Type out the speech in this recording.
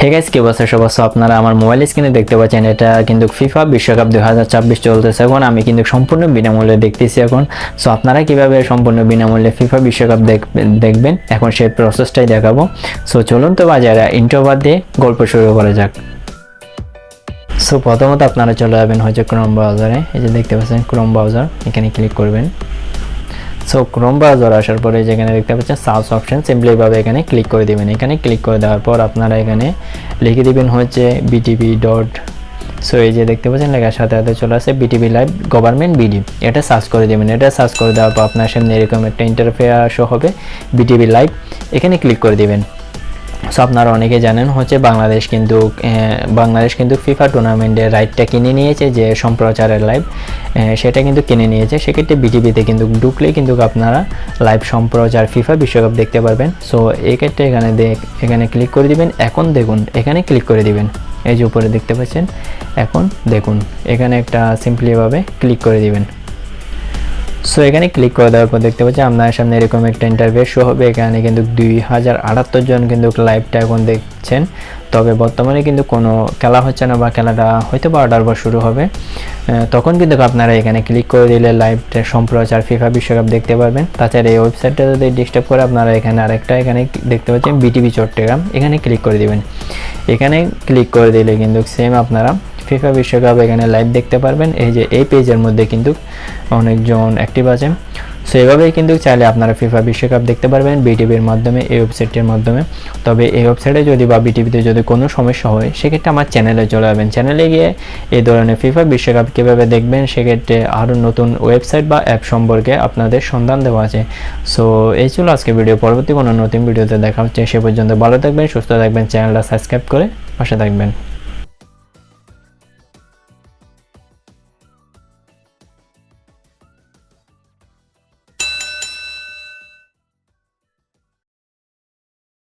Hey guys, কি অবস্থা সবার? আপনারা আমার মোবাইল স্ক্রিনে দেখতে পাচ্ছেন, এটা কিন্তু ফিফা বিশ্বকাপ 2024 চলতেছে। এখন আমি কিন্তু সম্পূর্ণ বিনামূল্যে দেখতেছি এখন। সো আপনারা কিভাবে সম্পূর্ণ বিনামূল্যে ফিফা বিশ্বকাপ দেখবেন এখন সেই প্রসেসটাই দেখাবো। সো চলুন তো বাজারে ইন্ট্রো বাদ দিয়ে গল্প শুরু করা যাক। সো প্রথমত আপনারা চলে যাবেন হচ্ছে ক্রোম ব্রাউজারে। এই যে দেখতে পাচ্ছেন ক্রোম ব্রাউজার, এখানে ক্লিক করবেন। সো ক্রোম ব্রাউজার আসার পরে যেখানে দেখতে পাচ্ছেন সার্চ অপশন, সিম্পলি ভাবে এখানে ক্লিক করে দিবেন। এখানে ক্লিক করে দেওয়ার পর আপনারা এখানে লিখে দিবেন হচ্ছে বিটিভি ডট। সো এই যে দেখতে পাচ্ছেন লেখার সাথে সাথে চলে আসে বিটিভি লাইভ গভর্নমেন্ট বিডি, এটা সার্চ করে দিবেন। এটা সার্চ করে দেওয়ার পর আপনার সামনে এরকম একটা ইন্টারফেস শো হবে, বিটিভি লাইভ, এখানে ক্লিক করে দিবেন। সো আপনারা অনেকে জানেন হচ্ছে বাংলাদেশ কিন্তু ফিফা টুর্নামেন্টের রাইটটা কিনে নিয়েছে, যে সম্প্রচারের লাইভ সেটা কিন্তু কিনে নিয়েছে। সেক্ষেত্রে বিটিভিতে কিন্তু ঢুকলেই কিন্তু আপনারা লাইভ সম্প্রচার ফিফা বিশ্বকাপ দেখতে পারবেন। সো এই ক্ষেত্রে এখানে ক্লিক করে দিবেন। এখন দেখুন এখানে ক্লিক করে দিবেন, এই যে উপরে দেখতে পাচ্ছেন এখন দেখুন, এখানে একটা সিম্পলিভাবে ক্লিক করে দিবেন। সো এখানে ক্লিক করে দেওয়ার পর দেখতে পাচ্ছেন আপনার সামনে এরকম একটা ইন্টারফেস শো হবে। এখানে কিন্তু 2078 জন কিন্তু লাইভটা এখন দেখছেন। তবে বর্তমানে কিন্তু কোনো খেলা হচ্ছে না, বা খেলাটা হয়তো 12টার পর শুরু হবে। তখন কিন্তু আপনারা এখানে ক্লিক করে দিলে লাইভটা সম্প্রচার ফিফা বিশ্বকাপ দেখতে পারবেন। তাছাড়া এই ওয়েবসাইটটা যদি ডিস্টার্ব করে, আপনারা এখানে এখানে দেখতে পাচ্ছেন বিটিভি চট্টগ্রাম, এখানে ক্লিক করে দিবেন। এখানে ক্লিক করে দিলে কিন্তু সেম আপনারা ফিফা বিশ্বকাপ এখানে লাইভ দেখতে পারবেন। এই যে এই পেজের মধ্যে কিন্তু অনেকজন অ্যাক্টিভ আছে। সো এভাবেই কিন্তু চাইলে আপনারা ফিফা বিশ্বকাপ দেখতে পারবেন বিটিভির মাধ্যমে, এই ওয়েবসাইটের মাধ্যমে। তবে এই ওয়েবসাইটে যদি বা বিটিভিতে যদি কোনো সমস্যা হয়, সেক্ষেত্রে আমার চ্যানেলে চলে যাবেন। চ্যানেলে গিয়ে এই ধরনের ফিফা বিশ্বকাপ কীভাবে দেখবেন সেক্ষেত্রে আরও নতুন ওয়েবসাইট বা অ্যাপ সম্পর্কে আপনাদের সন্ধান দেওয়া আছে। সো এই ছিল আজকে ভিডিও। পরবর্তী কোনো নতুন ভিডিওতে দেখা হচ্ছে। সে পর্যন্ত ভালো থাকবেন, সুস্থ থাকবেন, চ্যানেলটা সাবস্ক্রাইব করে পাশে থাকবেন।